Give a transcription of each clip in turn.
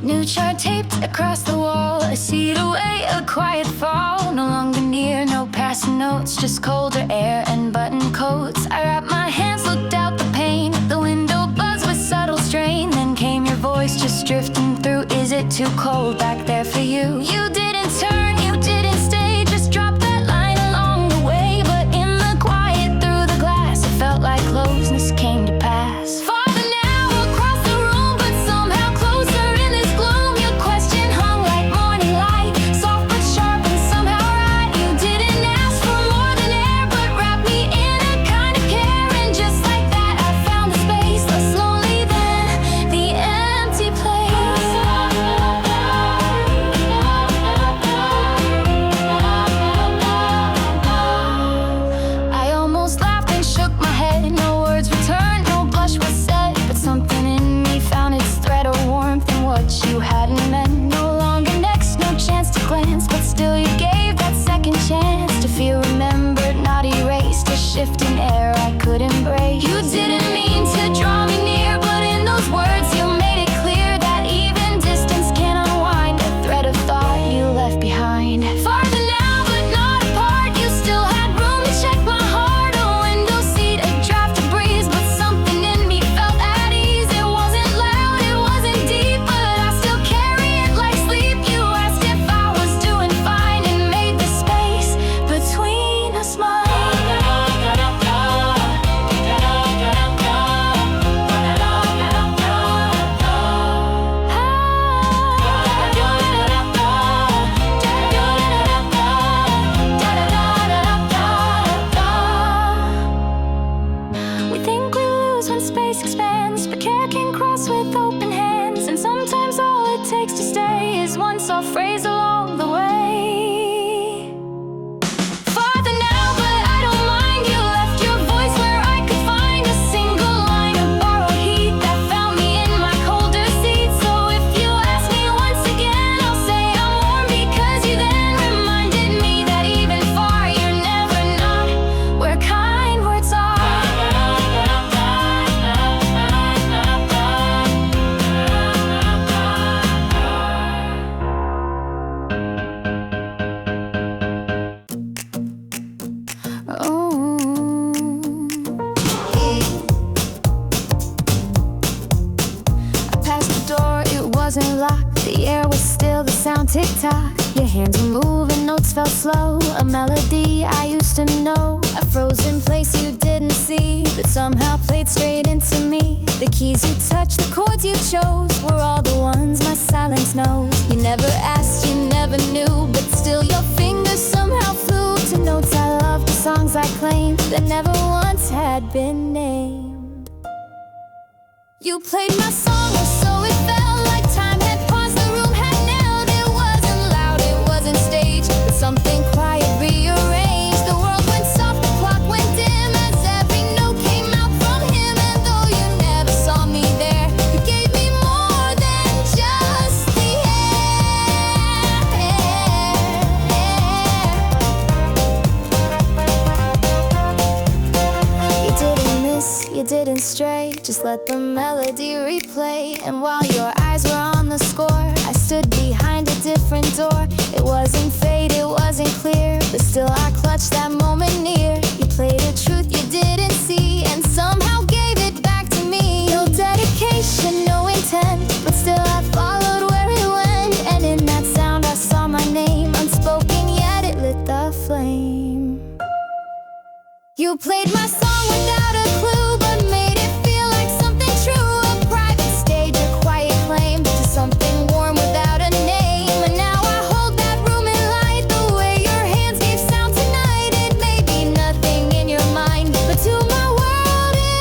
New chart taped across the wall, a seat away, a quiet fall. No longer near, no passing notes, just colder air and button coats. I wrapped my hands, looked out the pane, the window buzzed with subtle strain. Then came your voice just drifting through. Is it too cold back there for you? You didn't turn, you didn't stay, just dropped that line along the way. But in the quiet through the glass, it felt like closeness came to pass. Farther now across the room, but somehow closer in this gloom. Your question hung like morning light, soft but sharp and somehow right. You didn't ask for more than air, but wrapped me in a kind of care. And just like that, I found the space, less lonely than the empty place. I almost laughed and shook my head. No words returned, no blush was said, but something in me found its thread of warmth in what you hadn't meant. No longer next, no chance to glance, but still you gave that second chance to feel remembered, not erased. A shift in air I could embrace. You didn't mean to draw me near, but in those words you made it clear that even distance can unwind a thread of thought you left behind. Farther now, but not apart, you still had room to check my heart. A window seat, a draft of breeze, but something in me felt at ease. It wasn't loud, it wasn't deep, but I still carry it like sleep. You asked if I was doing fine and made the space between us mine. We think we lose when space expands, but care can cross with open hands. And sometimes all it takes to stay is one soft phrase along the way. Farther now, but I don't mind. You left your voice where I could find a single line of borrowed heat that found me in my colder seat. So if you ask me once again, I'll say I'm warm because you then reminded me that even far you're never not where kind words are. I passed the door, it wasn't locked. The air was still, the sound tick-tock. Your hands were moving, notes felt slow. A melody I used to know. A frozen place you didn't see, but somehow played straight into me. The keys you touched, the chords you chose, were all the ones my silence knows. You never asked, you never knew, but still your fingers somehow flew to notes I loved, the songs I claimed that never once had been named. You played my song, and so it felt like time had paused. The room had knelt. It wasn't loud, it wasn't staged, but something quiet rearranged. The world went soft, the clock went dim as every note came out from him. And though you never saw me there, you gave me more than just the air. You didn't miss, you didn't stray, just let the melody replay. And while your eyes were on the score, I stood behind a different door. It wasn't fate, it wasn't clear, but still I clutched that moment near. You played a truth you didn't see, and somehow gave it back to me. No dedication, no intent, but still I followed where it went. And in that sound I saw my name, unspoken yet it lit the flame. You played my song without a clue, but made it feel like something true. A private stage, a quiet claim to something warm without a name. And now I hold that room in light. The way your hands gave sound tonight, it may be nothing in your mind, but to my world it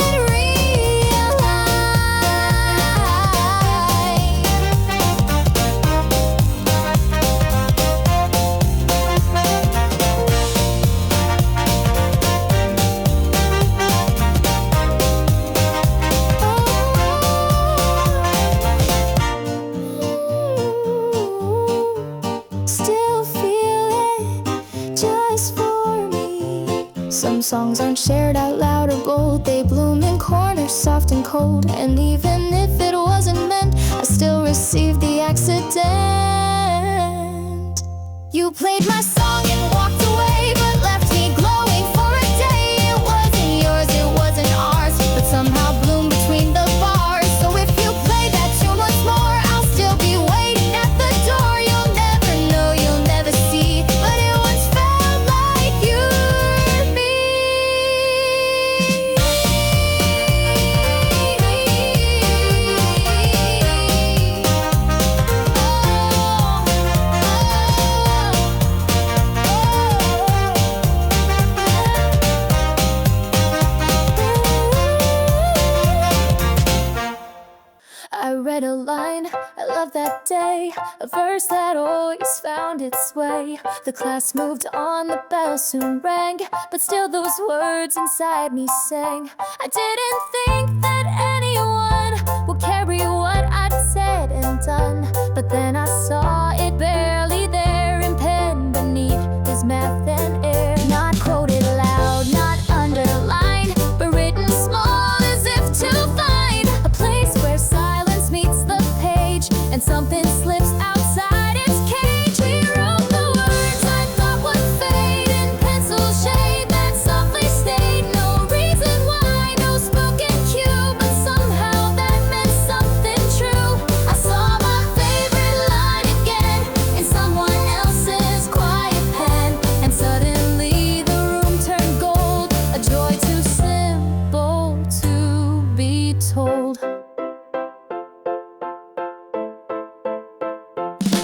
Some songs aren't shared out loud or bold. They bloom in corners soft and cold. And even if it wasn't meant, I still received the accident. You played my song and walked away, but left me glowing for a day. It wasn't yours, it wasn't ours, but somehow bloomed between the bars. So if you play that tune once more, I'll still be waiting at the door. You'll never know, you'll never see, but it once felt like you were me. I read a line, I love that day, a verse that always found its way. The class moved on, the bell soon rang, but still those words inside me sang. I didn't think that anyone would carry what I'd said and done, but then I saw it barely there in pen beneath his math and air. Not quoted loud, not underlined, but written small as if to find a place where silence meets the page and something slips outside its cage. We wrote the words I thought would fade in pencil shade that softly stayed. No reason why, no spoken cue, but somehow that meant something true. I saw my favorite line again in someone else's quiet pen, and suddenly the room turned gold, a joy too simple to be told.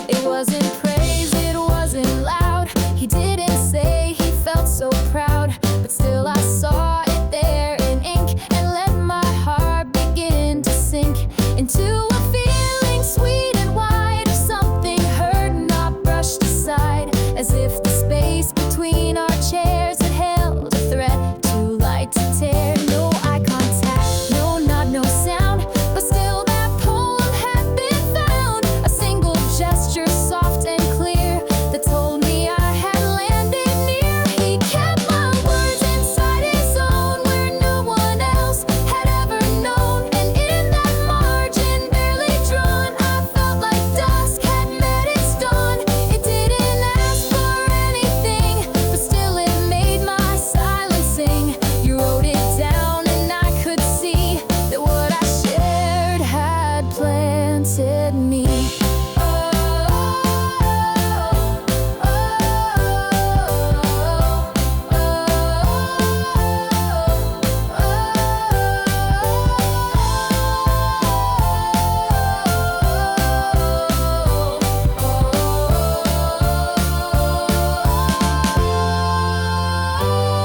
It wasn't praise, it wasn't loud. He didn't say he felt so proud, but still I saw it there in ink and let my heart begin to sink into a feeling sweet and wide of something heard, not brushed aside, as if the space between our chairs had held a thread too light to tear. No eye contact, no nod, no sound, but still that poem had been found. A single gesture, soft and clear, that told me I had landed near. He kept my words inside his own, where no one else had ever known. And in that margin, barely drawn, I felt like dusk had met its dawn. It didn't ask for anything, but still it made my silence sing. You wrote it down and I could see that what I shared had planted me.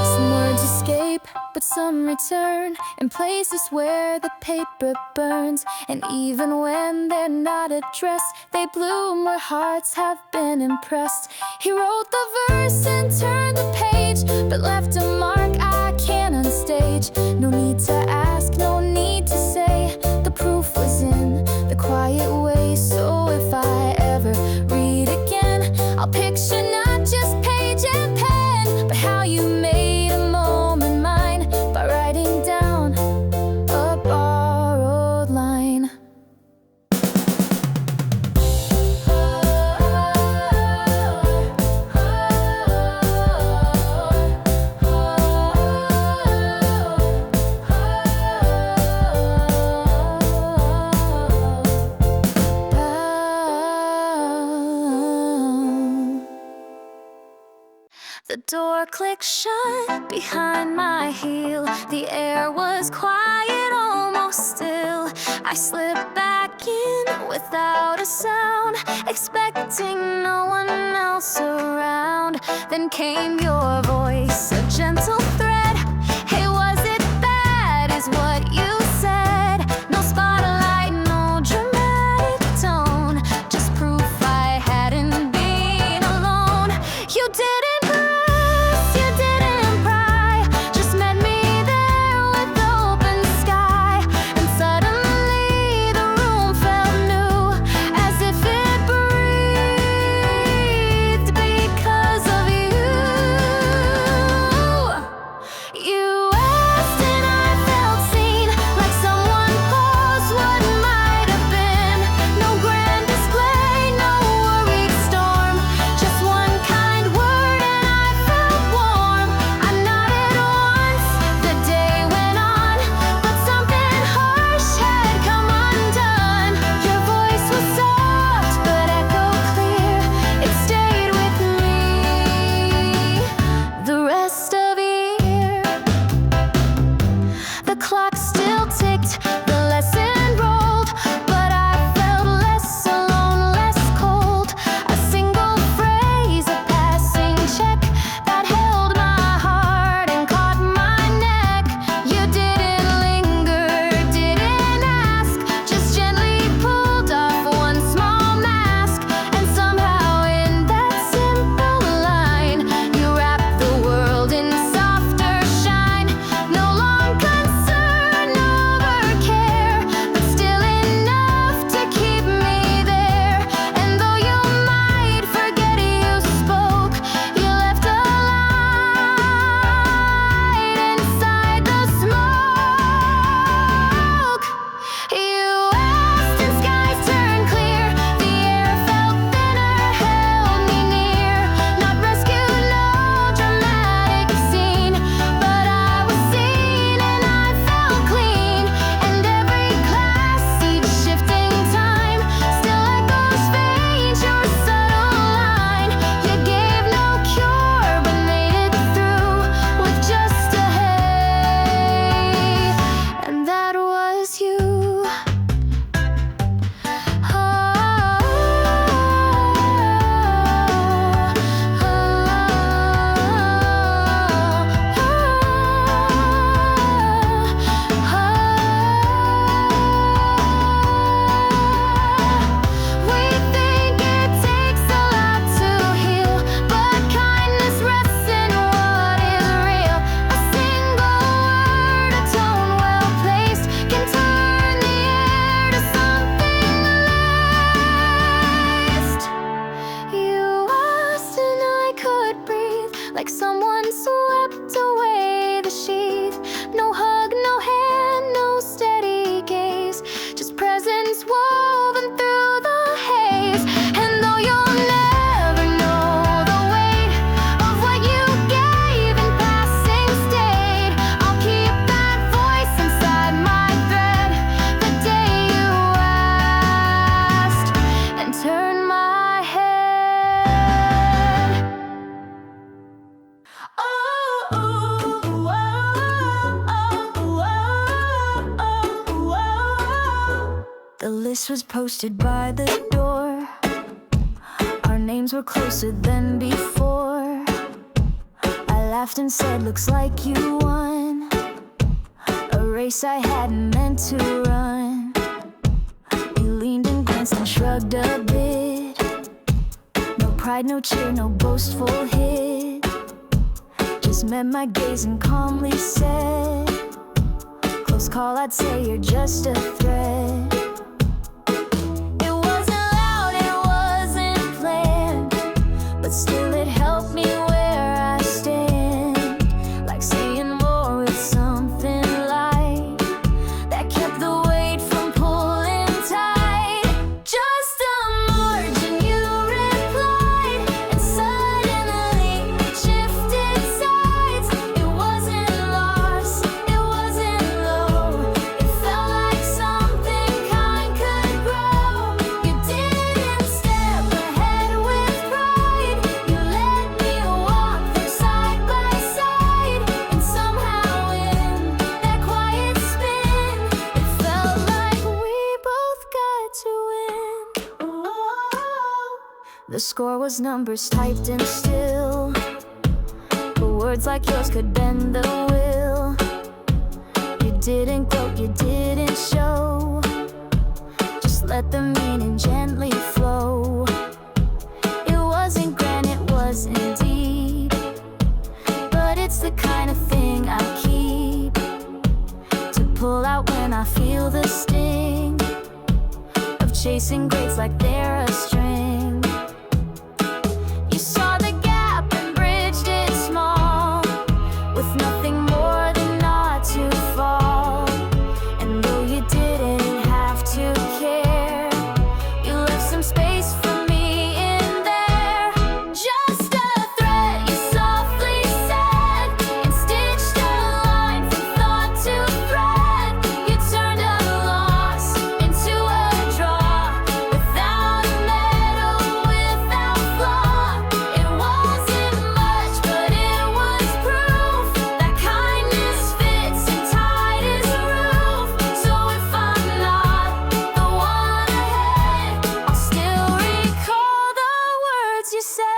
Some words escape, but some return in places where the paper burns. And even when they're not addressed, they bloom where hearts have been impressed. He wrote the verse and turned the page, but left a mark I can't unstage. No need to ask, no need to say, the proof was in the quiet way. So if I ever read again, I'll picture not just page and pen, but how you made a moment mine by writing down a borrowed line. The door clicked shut behind my heel. The air was quiet, almost still. I slipped back in without a sound, expecting no one else around. Then came your voice, a gentle thread. Hey, was it bad, is what you said. No spotlight, no dramatic tone, just proof I hadn't been alone. You didn't list was posted by the door. Our names were closer than before. I laughed and said, looks like you won a race I hadn't meant to run. You leaned and glanced and shrugged a bit. No pride, no cheer, no boastful hit. Just met my gaze and calmly said, close call, I'd say you're just a threat. It wasn't loud, it wasn't planned, but still it helped me where I stand. Like saying more with something light that kept the weight from pulling tight. Just a margin, you replied, and suddenly it shifted sides. It wasn't lost, it wasn't low. It felt like something kind could grow. You didn't step ahead with pride. You let me walk there side by side. And somehow in that quiet spin, it felt like we both got to win. The score was numbers typed in still, but words like yours could bend the will. You didn't gloat, you didn't show, just let the meaning gently flow. It wasn't grand, it wasn't deep, but it's the kind of thing I keep to pull out when I feel the sting of chasing greats like they're a string. You saw the gap and bridged it small, with nothing more than not to fall. And though you didn't have to care, you left some space for me in there. Just a thread, you softly said, and stitched a line from thought to thread. You turned a loss into a draw, without a medal, without flaw. It wasn't much, but it was proof that kindness fits and tight as a roof. So if I'm not the one ahead, I'll still recall the words you said.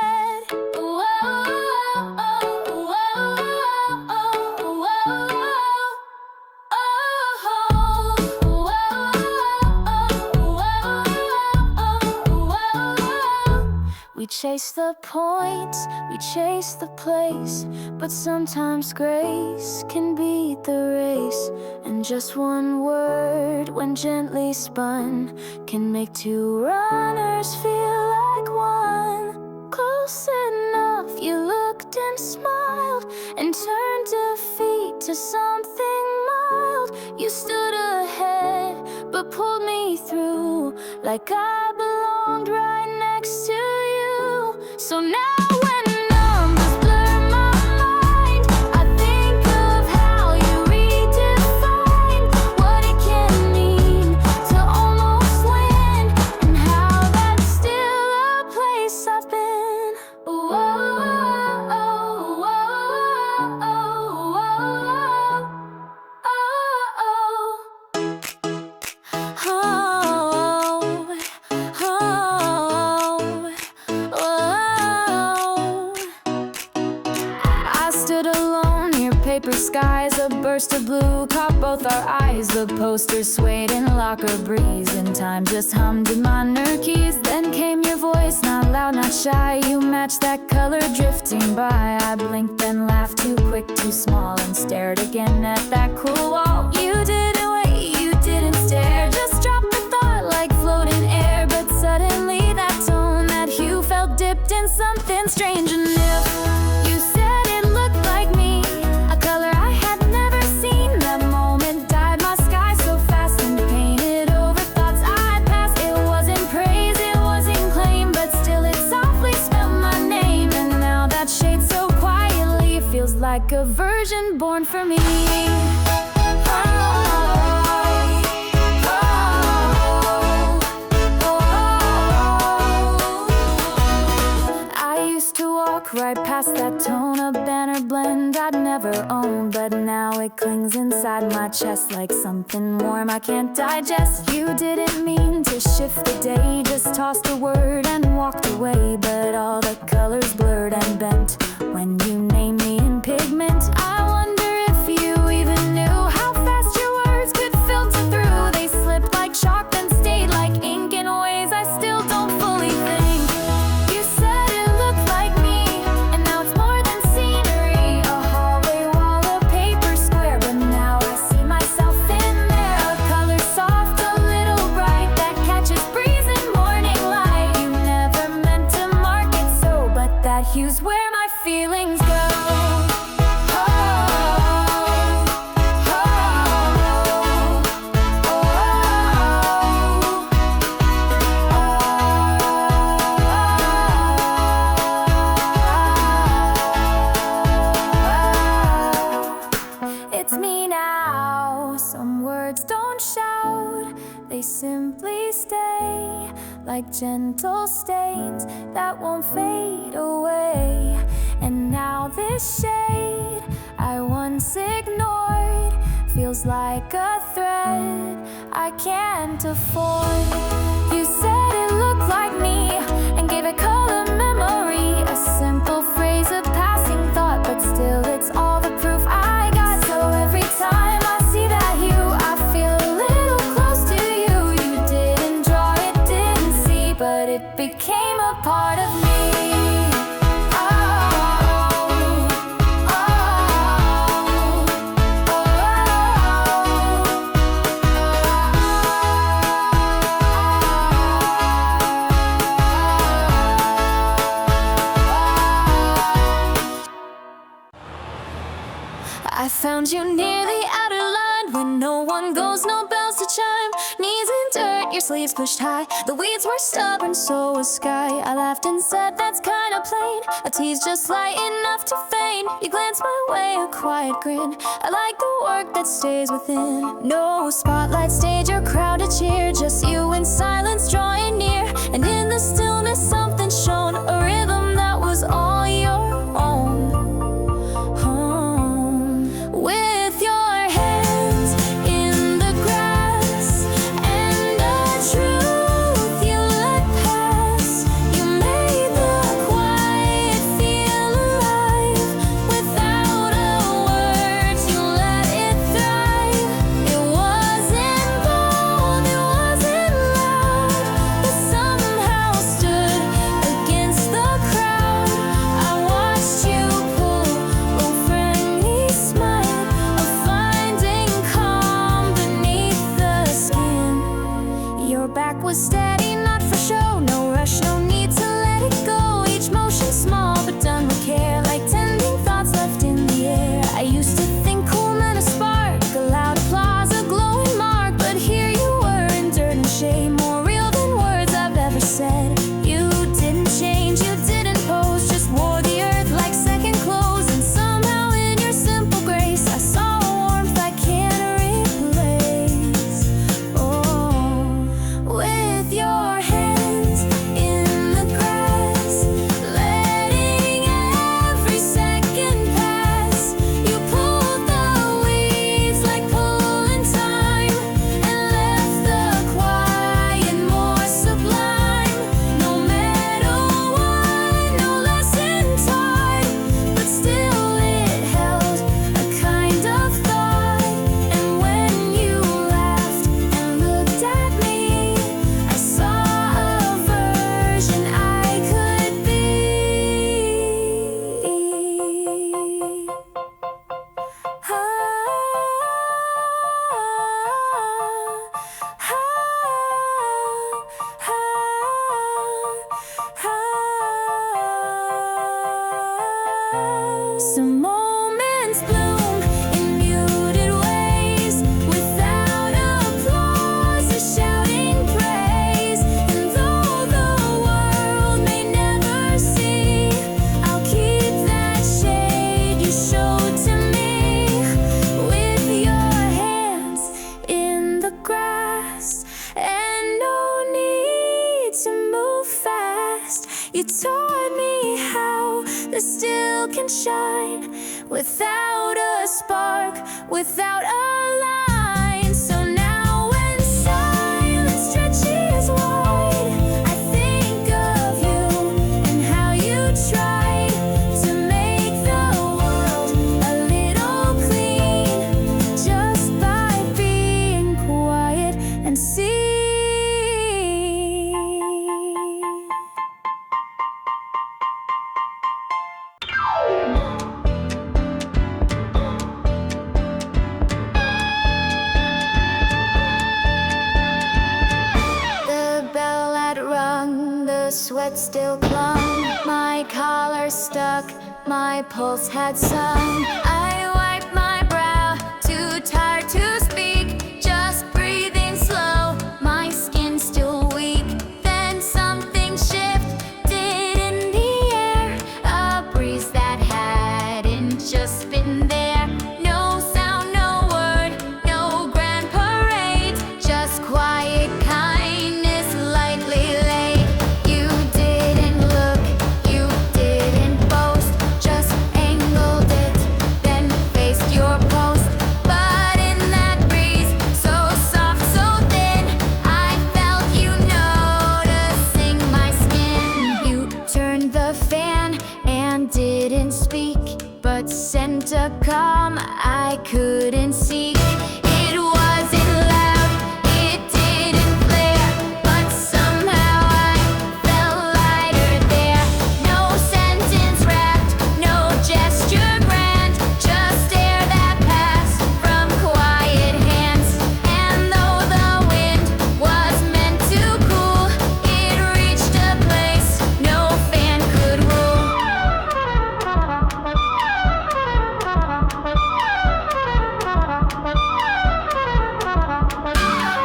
We chase the point, we chase the place, but sometimes grace can beat the race. And just one word, when gently spun, can make two runners feel like one. Close enough, you looked and smiled, and turned defeat to something mild. You stood ahead, but pulled me through, like I belonged right next to you. So now when numbers blur my mind, I think of how you redefine what it can mean to almost win, and how that's still a place I've been. I stood alone near paper skies, a burst of blue caught both our eyes. The posters swayed in locker breeze, and time just hummed in minor keys. Then came your voice, not loud, not shy. You matched that color drifting by. I blinked and laughed, too quick, too small, and stared again at that cool wall. You didn't wait, you didn't stare, just dropped the thought like floating air. But suddenly that tone, that hue felt dipped in something strange. And if you said it looked like me, a color I had never seen, that moment dyed my sky so fast and painted over thoughts I'd passed. It wasn't praise, it wasn't claim, but still it softly spelled my name. And now that shade so quietly feels like a version born for me. I used to walk right past that tone, a banner blend I'd never owned, but now it It clings inside my chest like something warm I can't digest. You didn't mean to shift the day, just tossed a word and walked away. But all the colors blurred and bent when you named me in pigment. I wonder if you even knew how fast your words could filter through. They slipped like chalk then stayed like ink in ways I still don't fully think. You said it looked like me, and now it's more than scenery. A hallway wall, a paper square, but now I see myself in there. A color soft, a little bright, that catches breeze in morning light. You never meant to mark it so, but that hue's where my feelings go. It's me now. Some words don't shout, they simply stay like gentle stains that won't fade away. And now this shade I once ignored feels like a thread I can't afford. You said it looked like me and gave it color memory. A simple phrase, a passing thought, but still it's all the proof I got. So every time I see that hue, I feel a little close to you. You didn't draw it, didn't see, but it became a part of me. I found you nearly out of line when no one goes, no bells to chime. Knees in dirt, your sleeves pushed high. The weeds were stubborn, so was sky. I laughed and said that's kinda plain. A tease just light enough to feign. You glanced my way, a quiet grin. I like the work that stays within. No spotlight stage or crowded cheer, just you in silence drawing near. And in the stillness something shone, a rhythm that was all your own. With your hands in the grass and a truth you let pass, you made the quiet feel alive. Without a word, you let it thrive. It wasn't bold, it wasn't loud, but somehow stood against the crowd. I watched you pull a friendly smile, your back was steady, not for show. No rush, no need to let it go. Each motion small, but done with care, like tending thoughts left in the air. I used to think cool meant a spark, a loud applause, a glowing mark. But here you were in dirt and shame, more real than words I've ever said. You didn't change, you didn't pose, just wore the earth like second clothes. And somehow in your simple grace I saw a warmth I can't replace. With your hands in the grass, letting every second pass. You pulled the weeds like pulling time, and left the quiet more sublime. No matter what, no lesson taught, but still it held a kind of thought. And when you laughed and looked at me, I saw a version I could be. Some moments bloom in muted ways, without applause or shouting praise. And though the world may never see, I'll keep that shade you showed to me. With your hands in the grass and no need to move fast, you taught me how the still can shine without a spark, without a line. So now when silence stretches wide, I think of you and how you tried to make the world a little clean just by being quiet and see. Sweat still clung, my collar stuck, my pulse had sung. I wiped my brow, too tired to speak, just breathing slow, my skin still weak. Then something shifted in the air, a breeze that hadn't just been there. No sound, no word, no grand parade, just quiet kindness lightly laid. But sent a calm I couldn't seek. It wasn't loud, it didn't flare, but somehow I felt lighter there. No sentence wrapped, no gesture grand, just air that passed from quiet hands. And though the wind was meant to cool, it reached a place no fan could rule.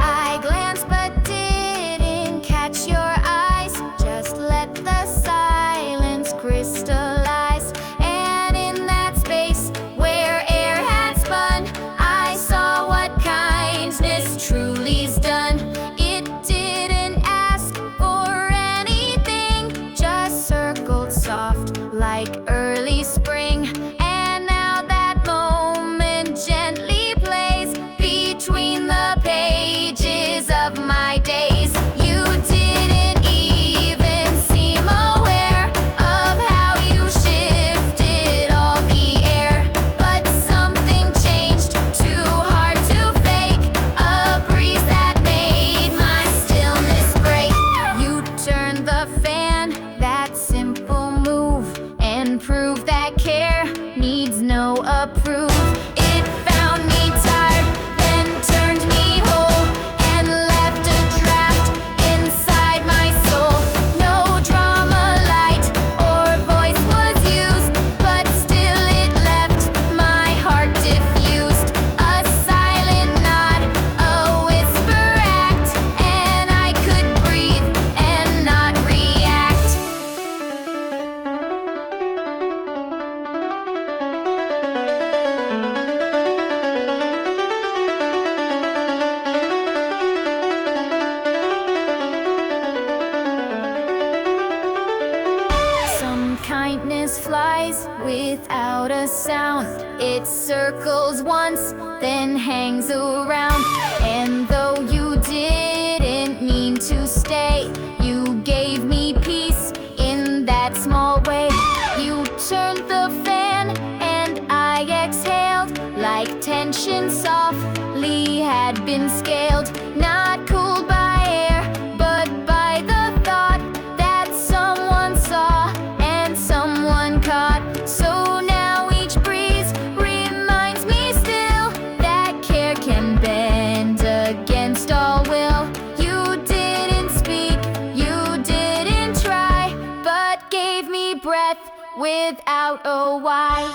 I glanced but didn't catch your eyes, just let the silence crystallize. And in that space where air had spun, I saw what kindness truly's done. It didn't ask for anything, just circled soft like early spring. And now that moment gently plays between the pages of my days. You didn't even seem aware of how you shifted all the air. But something changed, too hard to fake, a breeze that made my stillness break. You turned the fan, that simple move, and proved that care needs no approve. It found me tired, then turned me whole, and left a draft inside my soul. No drama, light, or voice was used, but still it left my heart diffused. A silent nod, a whisper act, and I could breathe and not react. Some kindness flies without a sound. It circles once, then hangs around. And though you didn't mean to stay, you gave me peace in that small way. You turned the fan and I exhaled, like tension softly had been scaled. Not cooled by air, but by the thought that someone saw and someone caught. So now each breeze reminds me still that care can bend against all will. You didn't speak, you didn't try, but gave me breath without a why.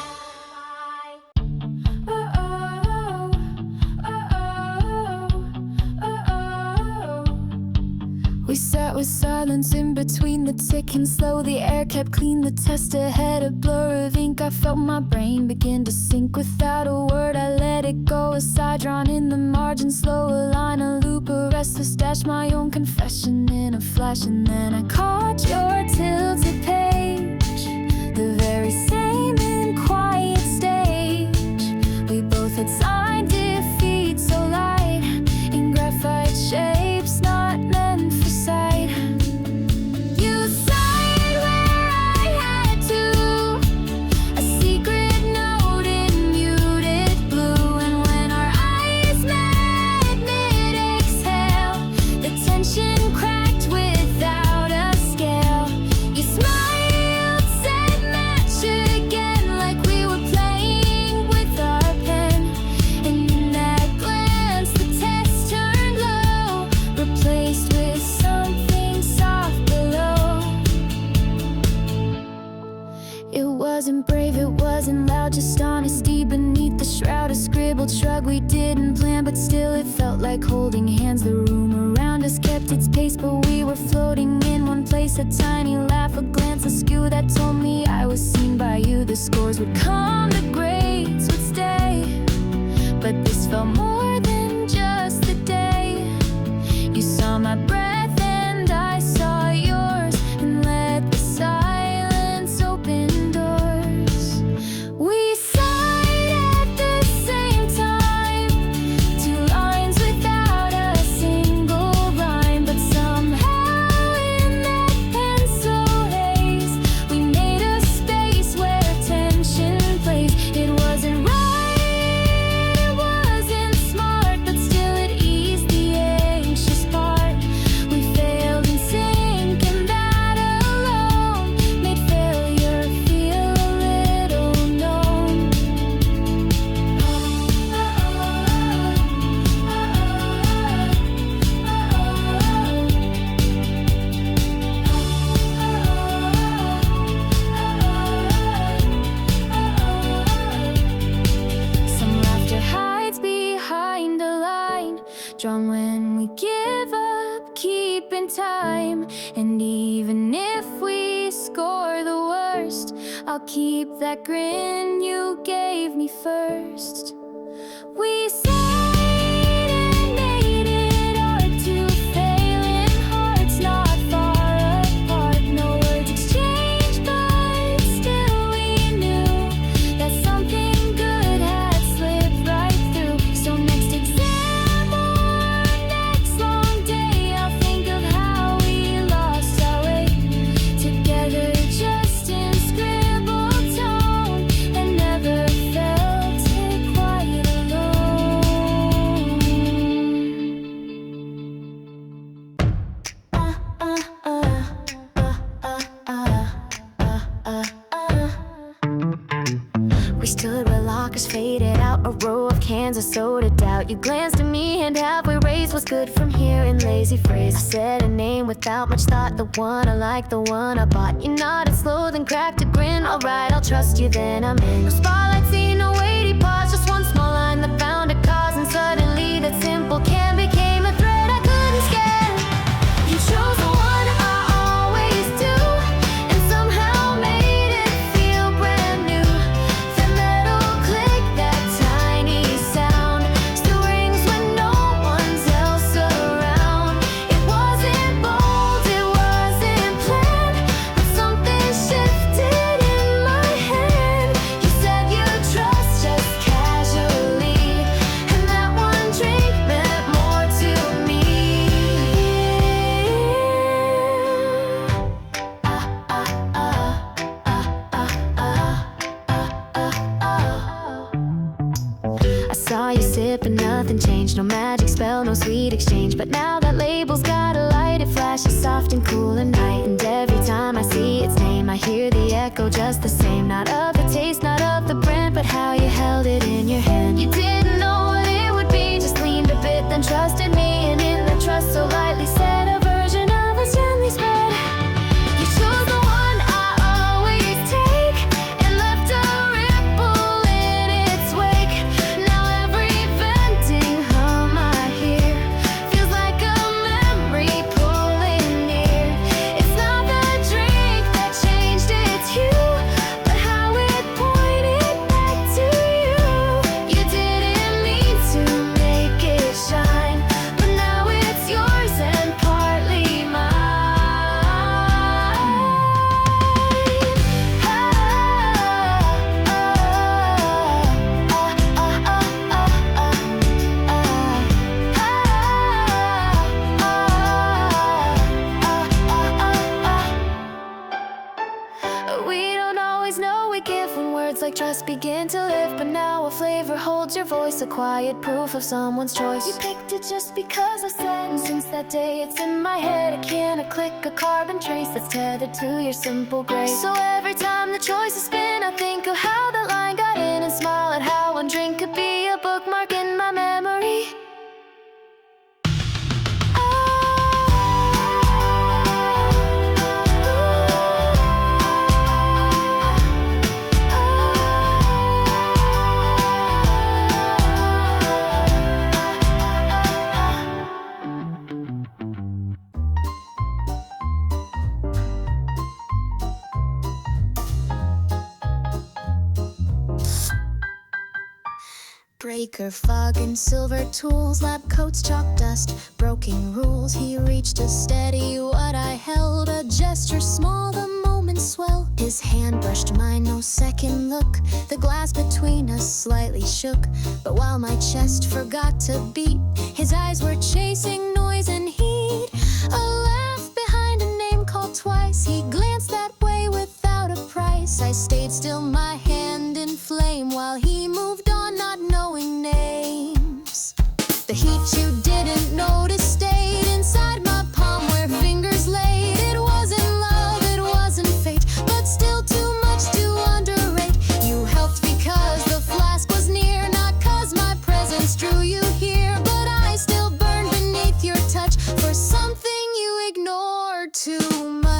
We sat with silence in between the tick and slow. The air kept clean, the test ahead, a blur of ink. I felt my brain begin to sink. Without a word I let it go, a sigh drawn in the margin. Slow, a line, a loop, a restless dash. My own confession in a flash. And then I caught your tilted page, the very same in quiet state. like holding hands. The room around us kept its pace, but we were floating in one place. A tiny laugh, a glance askew that told me I was seen by you. The scores would come, the grades would stay, but this felt more than just the day. You saw my breath and I saw yours, and let the silence open doors. We sighed at the same time, two lines without a single rhyme, but somehow in that pencil haze we made a space where tension plays. It wasn't right, it wasn't smart, but still it eased the anxious part. We failed in sync, and that alone made failure feel a little known. Some laughter hides behind a line drawn when we give up keeping time. And even if we score the worst, I'll keep that grin you gave me first. We sighed and made it art, two failing hearts not far apart. No words exchanged, but still we knew that something good had slipped right through. So next exam or next long day, I'll think of how we lost our way together, just in scribbled tone, and never felt it quite alone. We stood where lockers faded out, a row of cans of soda doubt. You glanced at me and halfway raised what's good from here in lazy phrase. I said a name without much thought, the one I like, the one I bought. You nodded slow, then cracked a grin. Alright, I'll trust you, then I'm in. No spotlight scene, no weighty pause, just one small line that found a cause, and suddenly that simple can became a thread I couldn't scan. You chose the one I always do, and somehow made it feel brand new. That metal click, that tiny sound, still rings when no one's else around. It wasn't bold, it wasn't planned, but something shifted in my hand. You said you trust just casually, and that one drink meant more to me. I saw you sip and nothing changed. No magic spell, no sweet exchange. But now that label's got a light, it flashes soft and cool at night. And every time I see its name, I hear the echo just the same. Not of the taste, not of the brand, but how you held it in your hand. You didn't know what it would be, just leaned a bit, then trusted me. And in that trust so lightly said, a version of us gently spread. You chose the one I always take, and left a ripple in its wake. Now every venting hum I hear feels like a memory pulling near. It's not the drink that changed, it's you, but how it pointed back to you. You didn't mean to make it shine, but now it's yours and partly mine. We don't always know we give when words like trust begin to live, but now a flavor holds your voice, a quiet proof of someone's choice. You picked it just because I said, and since that day it's in my head. A can, a click, a carbon trace that's tethered to your simple grace. So every time the choices spin, I think of how that line got in, and smile at how one drink could be a bookmark in my memory. Breaker, fog, and silver tools, lab coats, chalk dust, broken rules. He reached to steady what I held, a gesture small, the moment swell. His hand brushed mine, no second look. The glass between us slightly shook, but while my chest forgot to beat, his eyes were chasing noise and heat. A laugh behind a name called twice. He glanced that way without a price. I stayed still, my hand in flame, while he moved on, not knowing names. The heat you didn't notice stayed inside my palm where fingers laid. It wasn't love, it wasn't fate, but still too much to underrate. You helped because the flask was near, not cause my presence drew you here. But I still burn beneath your touch for something you ignored too much.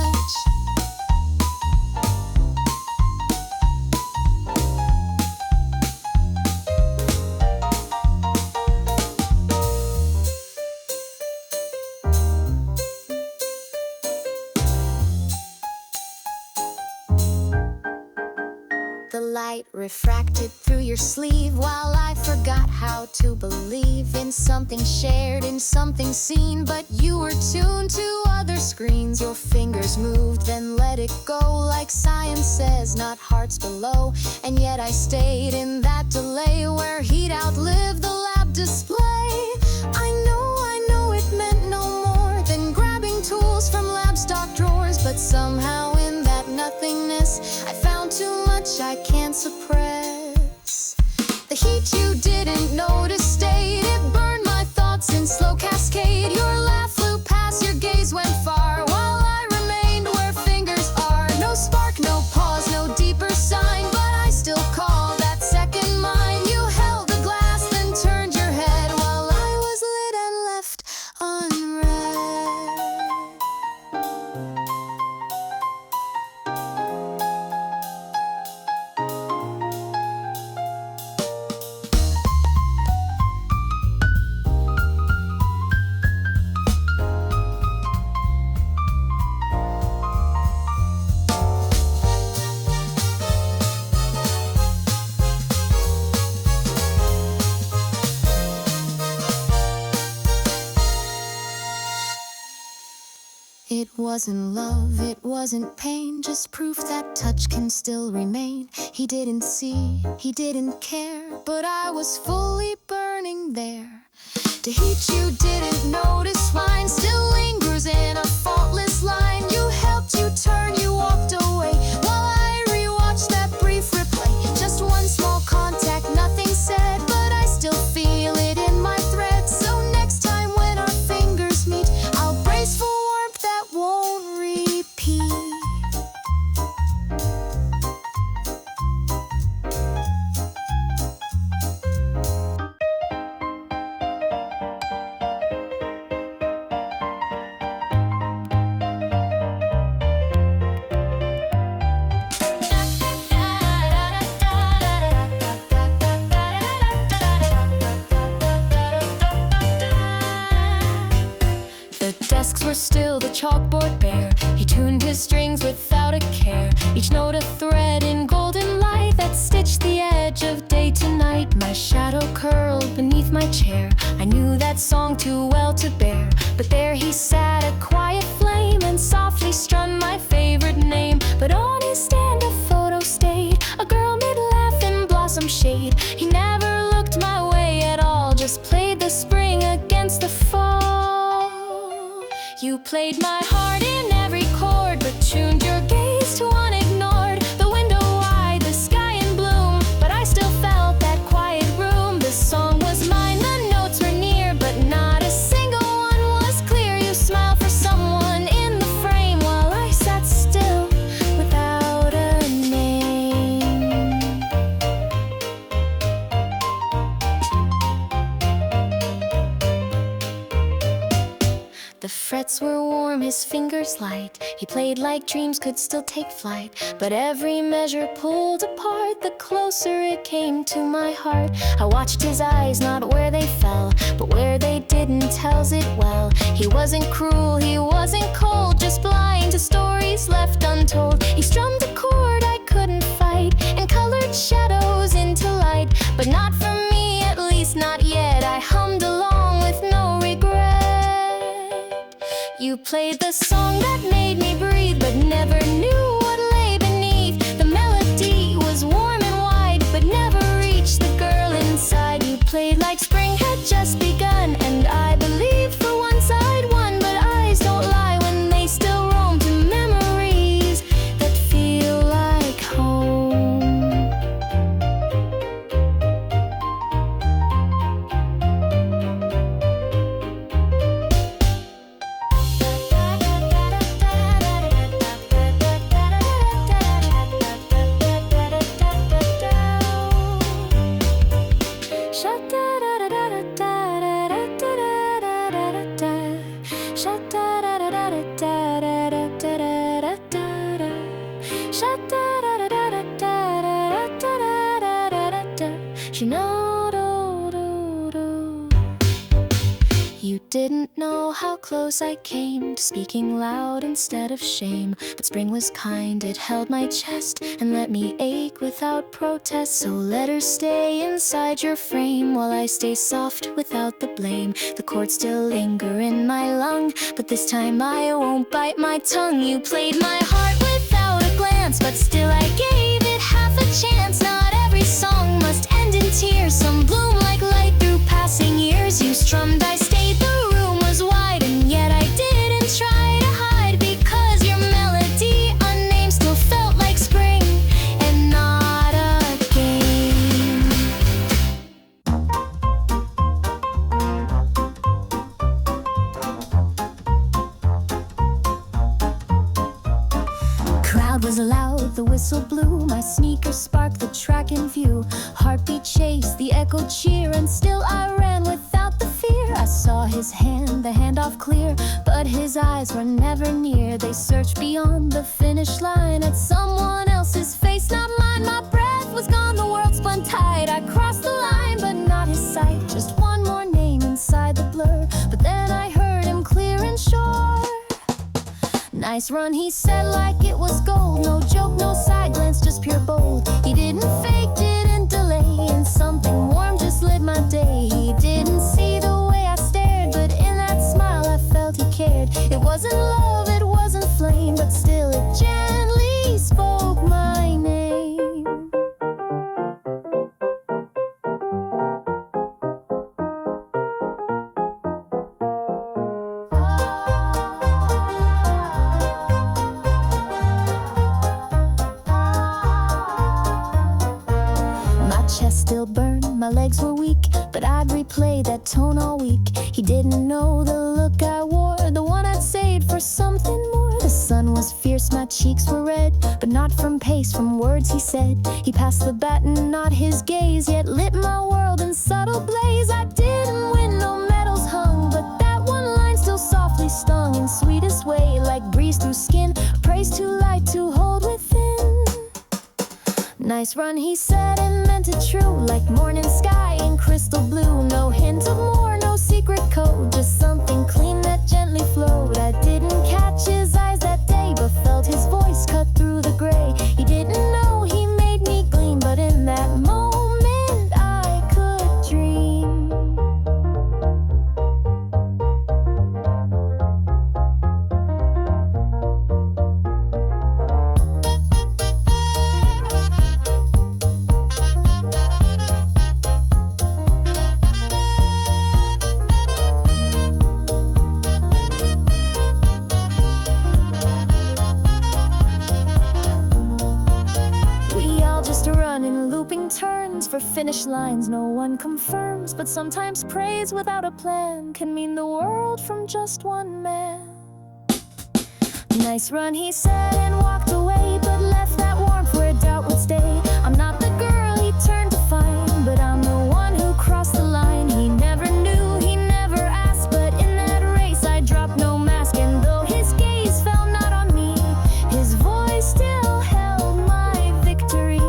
The light refracted through your sleeve while I forgot how to believe in something shared, in something seen. But you were tuned to other screens. Your fingers moved, then let it go, like science says, not hearts below. And yet I stayed in that delay where he'd outlived the lab display. I know it meant no more than grabbing tools from lab stock drawers. But somehow in that nothingness I found too much I can't suppress. The heat you didn't notice stayed. It burned my thoughts in slow cascade. Your laugh flew past, your gaze went far, while I remained where fingers are. No spark, no pause, no deeper sign, but I still call that second mine. You held the glass, then turned your head while I was lit and left unread. It wasn't love, it wasn't pain, just proof that touch can still remain. He didn't see, he didn't care, but I was fully burning there. The heat you didn't notice, mine still lingers in a faultless line. You helped, you turned, you walked away, while I rewatched that brief replay. Just one small contact, nothing said, but I still feel it in my thread. So next time when our fingers meet, I'll brace for warmth that won't repeat. The desks were still, the chalkboard bare. He tuned his strings without a care, each note a thread in golden light that stitched the edge of day to night. My shadow curled beneath my chair, I knew that song too well to bear. But there he sat, a quiet flame, and softly strummed my favorite name. But on his stand a photo stayed, a girl mid-laugh in blossom shade. He never looked my way at all, just played the spring against the fall. You played my heart in every chord, but tuned your gaze to unignored. The window wide, the sky in bloom, but I still felt that quiet room. The song was mine, the notes were near, but not a single one was clear. You smiled for someone in the frame, while I sat still without a name. The frets were warm, his fingers light. He played like dreams could still take flight. But every measure pulled apart, the closer it came to my heart. I watched his eyes, not where they fell, but where they didn't, tells it well. He wasn't cruel, he wasn't cold, just blind to stories left untold. He strummed a chord I couldn't fight, and colored shadows into light. But not for me, at You played the song that made me breathe, but never knew what lay beneath. The melody was warm and wide, but never reached the girl inside. You played like spring had just begun, and I believed for once I'd won. But eyes don't lie when they still roam to memories that feel like home. You didn't know how close I came to speaking loud instead of shame. But spring was kind, it held my chest and let me ache without protest. So let her stay inside your frame while I stay soft without the blame. The chords still linger in my lung, but this time I won't bite my tongue. You played my heart without a glance, but still I gave it half a chance. Not every song must end in tears. Some bloom like light through passing years. You strummed, I stayed, the room was wide, and yet I didn't try to hide, because your melody unnamed still felt like spring and not a game. Crowd was loud, the whistle blew, my sneakers sparked the track in view. Heartbeat chased the echo cheer, and still I ran without the fear. I saw his hand, the handoff clear, but his eyes were never near. They searched beyond the finish line at someone else's face, not mine. My breath was gone, the world spun tight. I crossed the line, but not his sight. Just one more name inside the blur, but then I heard him clear and sure. Nice run, he said like it was gold. No joke, no side glance, just pure bold. He didn't fake, didn't delay, and something warm just lit my day. He didn't see the way I stared, but in that smile I felt he cared. It wasn't love, it wasn't flame, but still it gently spoke my name. Still burned, my legs were weak, but I'd replay that tone all week. He didn't know the look I wore, the one I'd saved for something more. The sun was fierce, my cheeks were red, but not from pace, from words he said. He passed the baton, not his gaze, yet lit my world in subtle blaze. I didn't win, no medals hung, but that one line still softly stung in sweetest way, like breeze through skin, praise too light to hold within. Nice run, he said, and meant it true, like morning sky in crystal blue. No hint of more, no secret code, just something clean that gently flowed. I didn't catch his eyes that day, but felt his voice cut through the gray. He didn't know he made me gleam, but in that moment I could dream. Turns for finish lines no one confirms, but sometimes praise without a plan can mean the world from just one man. Nice run, he said, and walked away, but left that warmth where doubt would stay. I'm not the girl he turned to find, but I'm the one who crossed the line. He never knew, he never asked, but in that race I dropped no mask. And though his gaze fell not on me, his voice still held my victory.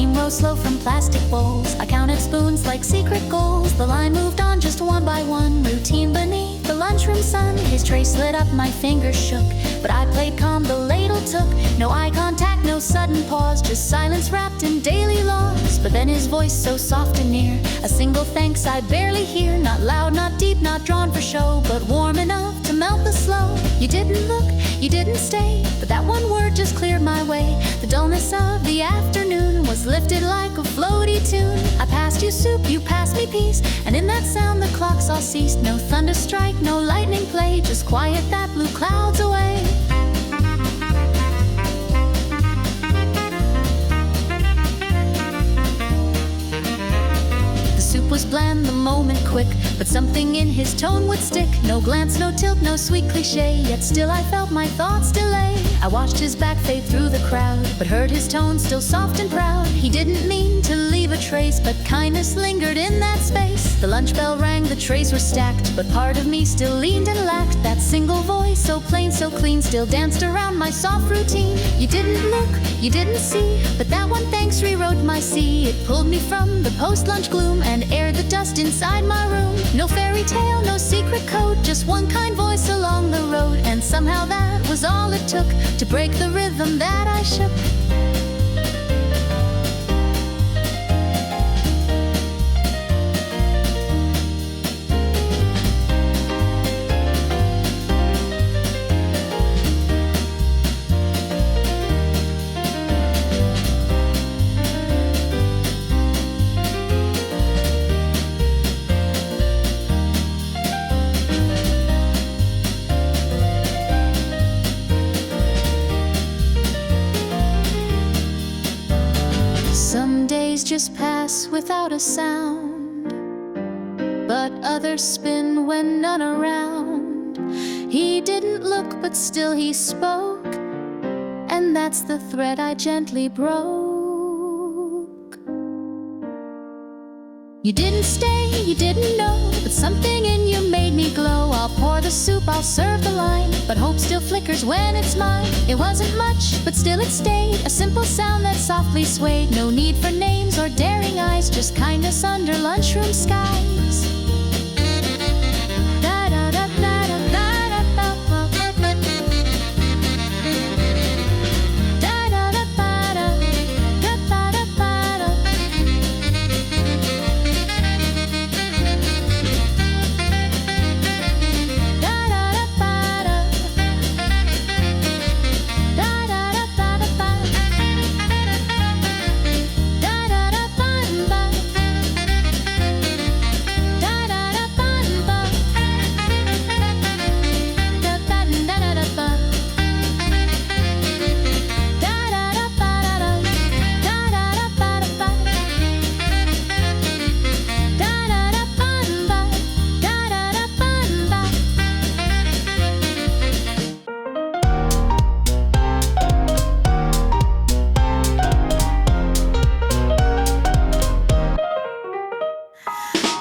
steam rose slow from plastic bowls. I counted spoons like secret goals. The line moved on just one by one. Routine beneath the lunchroom sun. His tray slid up, my fingers shook, but I played calm, the ladle took. No eye contact, no sudden pause, just silence wrapped in daily laws. But then his voice so soft and near, a single thanks I barely hear. Not loud, not deep, not drawn for show, but warm enough to melt the slow. You didn't look, you didn't stay, but that one word just cleared my way. The dullness of the afternoon was lifted like a floaty tune. I passed you soup, you passed me peace, and in that sound the clocks all ceased. No thunder strike, no lightning play, just quiet that blew clouds away. Was bland, the moment quick, but something in his tone would stick. No glance, no tilt, no sweet cliche, yet still I felt my thoughts delay. I watched his back fade through the crowd, but heard his tone still soft and proud. He didn't mean to leave a trace, but kindness lingered in that space. The lunch bell rang, the trays were stacked, but part of me still leaned and lacked that single voice, so plain, so clean, still danced around my soft routine. You didn't look, you didn't see, but that one thanks rewrote my sea. It pulled me from the post-lunch gloom and aired the dust inside my room. No fairy tale, no secret code, just one kind voice along the road. And somehow that was all it took to break the rhythm that I shook. Just pass without a sound, but others spin when none around. He didn't look, but still he spoke, and that's the thread I gently broke. You didn't stay, you didn't know, but something in you made me glow. I'll pour the soup, I'll serve the line, but hope still flickers when it's mine. It wasn't much, but still it stayed, a simple sound that softly swayed. No need for names or daring eyes, just kindness under lunchroom skies.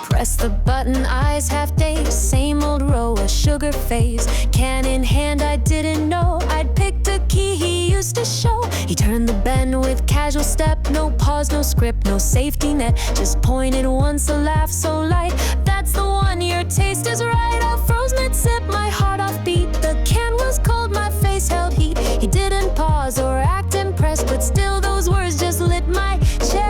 Press the button, eyes half dazed, same old row, a sugar phase. Can in hand, I didn't know I'd picked a key he used to show. He turned the bend with casual step, no pause, no script, no safety net. Just pointed once, a laugh so light. That's the one, your taste is right. I froze mid-sip, my heart off beat. The can was cold, my face held heat. He didn't pause or act impressed, but still those words just lit my chest.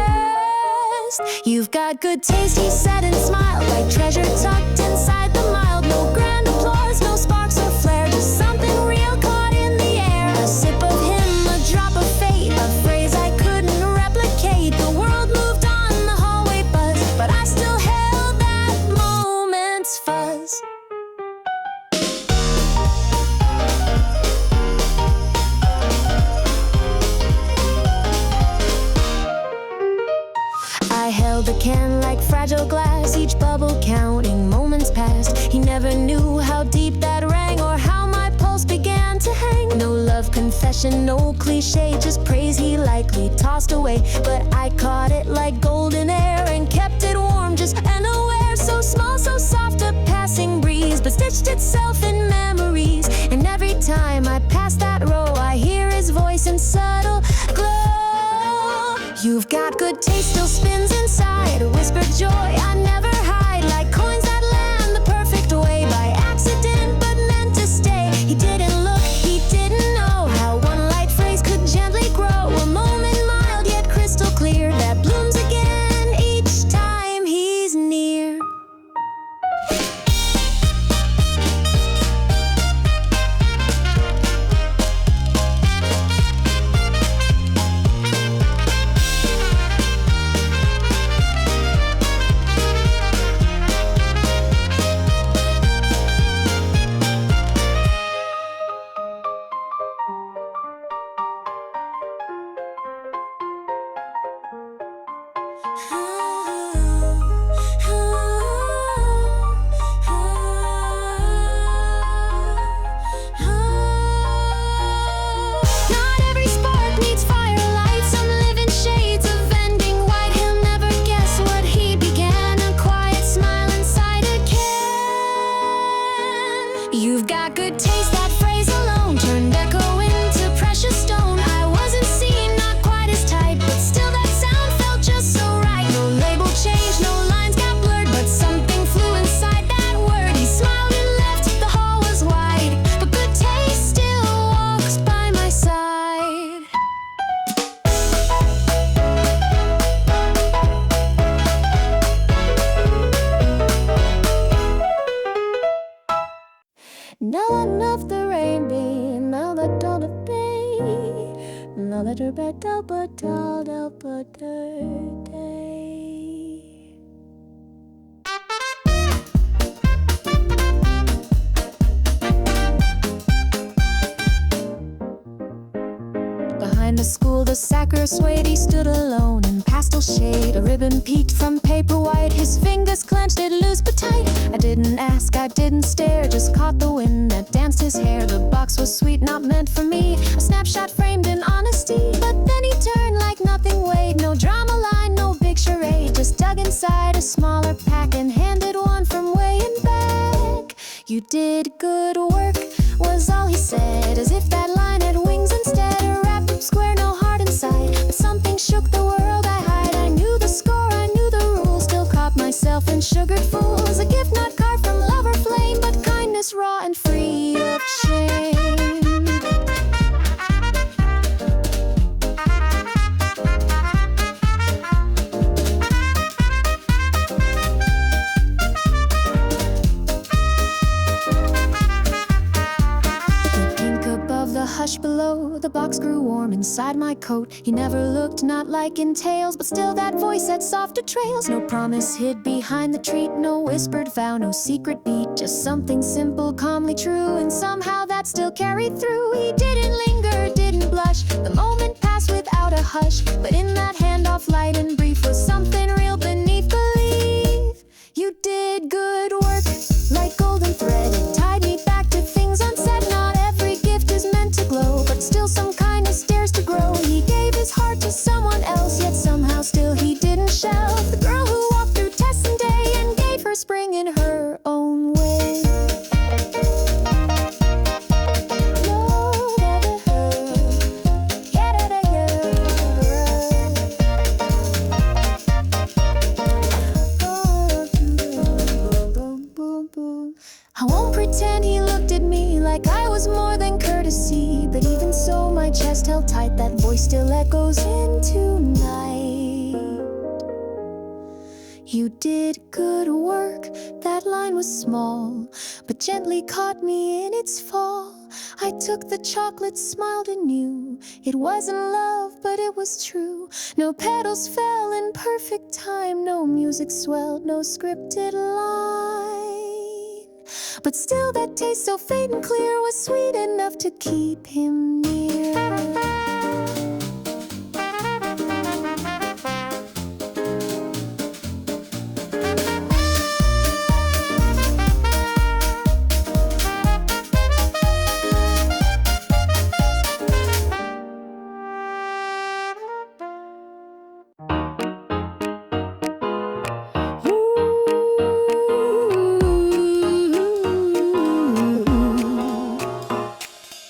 You've got good taste, he said and smiled, like treasure tucked inside the mild. No grand applause, no sparks or flare, just something real caught in the air. A sip of him, a drop of fate, a phrase I couldn't replicate. The world moved on, the hallway buzzed, but I still held that moment's fuzz. I held the can like fragile glass, each bubble counting moments past. He never knew how deep that rang or how my pulse began to hang. No love confession, no cliche, just praise he likely tossed away. But I caught it like golden air and kept it warm, just unaware. So small, so soft, a passing breeze, but stitched itself in memories. And every time I pass that row, I hear his voice in subtle glow. You've got good taste, still spins inside. A whispered joy I never hide, like coins that land the perfect way by accident, but meant to stay. He didn't look, he didn't know how one light phrase could gently grow. A moment mild yet crystal clear that blooms again each time he's near. You've got good taste, that phrase alone turned echo into precious stone. I wasn't seen, not quite as tight, but still that sound felt just so right. No label changed, no lines got blurred, but something flew inside that word. He smiled and left, the hall was wide, but good taste still walks by my side. None of the rain be, now that all the bay, now that you're back out, but all the day. Behind the school, the sacker swayed. He stood alone in pastel shade. A ribbon peeked from paper white. His fingers clenched, it loose but tight. I didn't ask, I didn't stare, just caught the wind that danced his hair. The box was sweet, not meant for me. A snapshot framed in honesty. But then he turned like nothing weighed. No drama line, no big charade. Just dug inside a smaller pack and handed one from way in back. You did good work, was all he said, as if that line had wings instead. A wrapped up square, no heart inside, but something shook the world I hide. I knew the score, I knew the rules, still caught myself in sugared fools. A gift not carved from love or flame, but kindness raw and free of shame. Hush below, the box grew warm inside my coat. He never looked, not like in tales, but still that voice had softer trails. No promise hid behind the treat, no whispered vow, no secret beat. Just something simple, calmly true, and somehow that still carried through. He didn't linger, didn't blush, the moment passed without a hush. But in that handoff, light and brief, was something real beneath belief. You did good work, like golden thread. It tied me back to things unsaid. Not every gift is meant to glow, but still some kindness dares to grow. He gave his heart to someone else, yet somehow still he didn't shelve the girl who walked through test and day and gave her spring in her own way. I won't pretend he looked at me like I was more than courtesy, but even so my chest held tight, that voice still echoes into night. You did good work, that line was small, but gently caught me in its fall. I took the chocolate, smiled and knew it wasn't love, but it was true. No petals fell in perfect time, no music swelled, no scripted line. But still that taste so faint and clear was sweet enough to keep him near.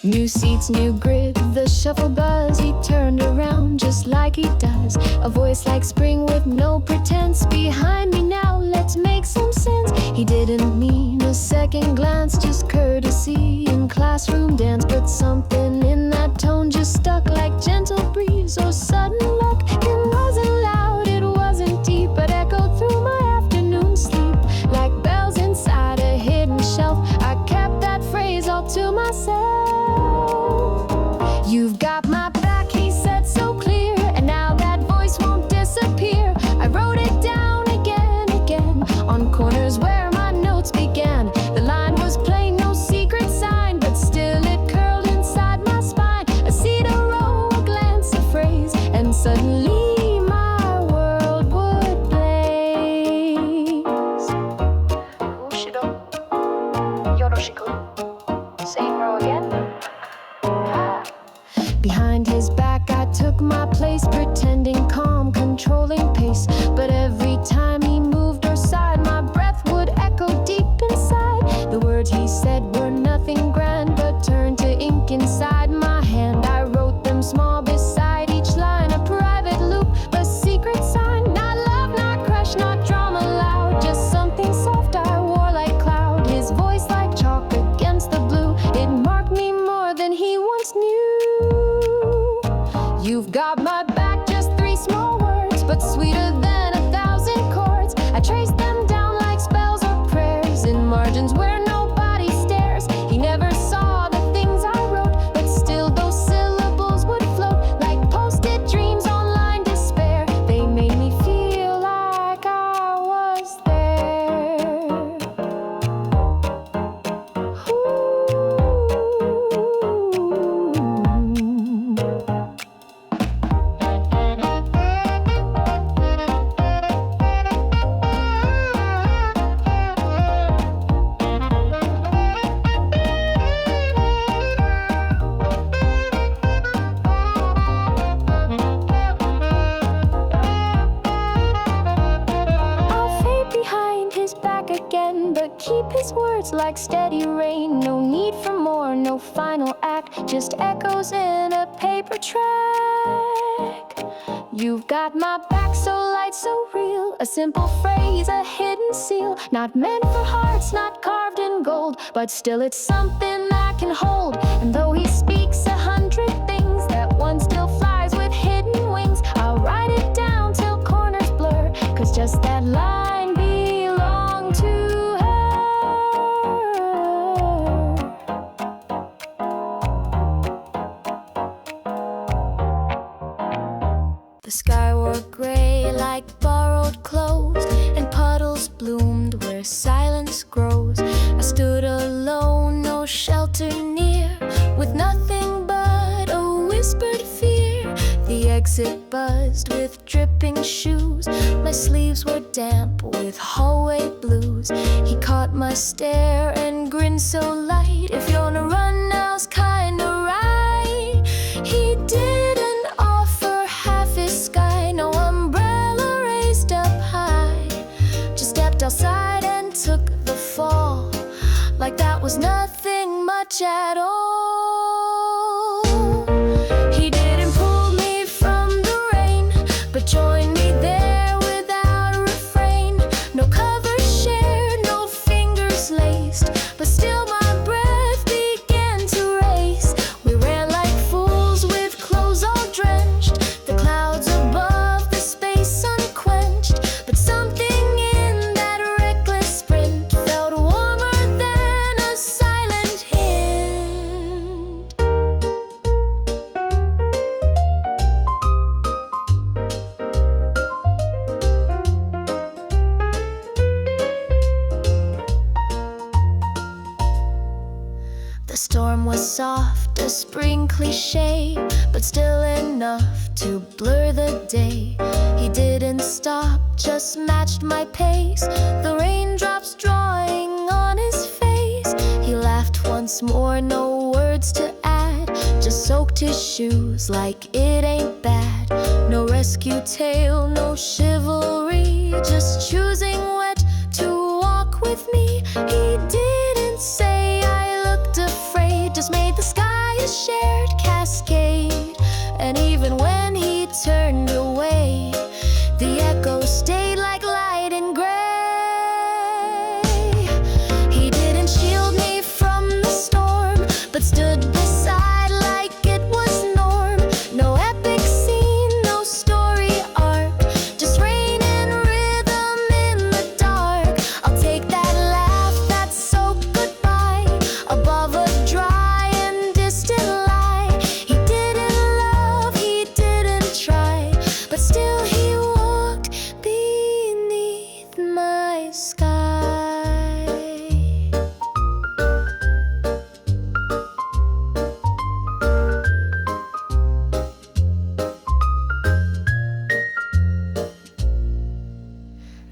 New seats, new grid, With the shuffle buzz, he turned around just like he does. A voice like spring with no pretense. Behind me now, let's make some sense. He didn't mean a second glance, just courtesy in classroom dance. But something in that tone just stuck like gentle breeze or sudden luck. It wasn't loud, it wasn't deep, but echoed through my afternoon sleep like bells inside a hidden shelf. I kept that phrase all to myself. You've got my back, he said so clear, and now that voice won't disappear. I wrote it down again on corners where my notes began. The line was plain, no secret sign, but still it curled inside my spine. A seed, a row, a glance, a phrase, and suddenly my world would blaze. Ushido, yoroshiku. Same row again. Behind his back I took my place, pretending calm, controlling pace. But every time he moved or sighed, my breath would echo deep inside. The words he said were nothing grand, but turned to ink inside my hand. I wrote them small beside each line, a private loop, a secret sign. Not love, not crush, not drama loud, just something soft I wore like cloud. His voice like chalk against the blue, it marked me more than he once knew. You've got my back, just three small words, but sweeter than 1,000 chords. I traced them down like spells or prayers in margins where nobody stares. He never saw the things I wrote, but still those syllables would float like posted dreams on line despair. They made me feel like I was there. Again, but keep his words like steady rain. No need for more, no final act, just echoes in a paper track. You've got my back, so light, so real. A simple phrase, a hidden seal, not meant for hearts, not carved in gold, but still it's something I can hold. And though he speaks 100 things, that one still flies with hidden wings. I'll write it down till corners blur, 'cause just that line belonged to her. The sky wore gray like borrowed clothes, and puddles bloomed where silence grows. I stood alone, no shelter near, with nothing but a whispered fear. The exit buzzed with dripping shoes. My sleeves were damp with hallway blues. He caught my stare and grinned so light. If you're on a run, now's kinda right. He didn't offer half his sky, no umbrella raised up high. Just stepped outside and took the fall, like that was nothing much at all. He didn't pull me from the rain, but joined me there without a refrain. No covers shared, no fingers laced, but still my breath began to race. We ran like fools with clothes all drenched, the clouds above, the space unquenched. But something in that reckless sprint felt warmer than a silent hint. The storm was soft, a spring cliche, but still enough to blur the day. He didn't stop, just matched my pace, the raindrops drawing on his face. He laughed once more, no words to add, just soaked his shoes like it ain't bad. No rescue tale, no chivalry, just choosing wet to walk with me. He didn't say I looked afraid, just made the sky a shared cascade. stayed like light and gray. He didn't shield me from the storm, but stood beside like it was norm. No epic scene, no story arc, just rain and rhythm in the dark. I'll take that laugh, that so goodbye, above a dry and distant lie. He didn't love, he didn't try, but still he walked beneath my sky.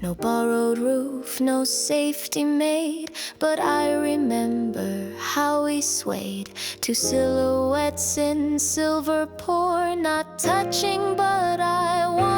No borrowed roof, no safety made, but I remember how we swayed. Two silhouettes in silver pour, not touching, but I want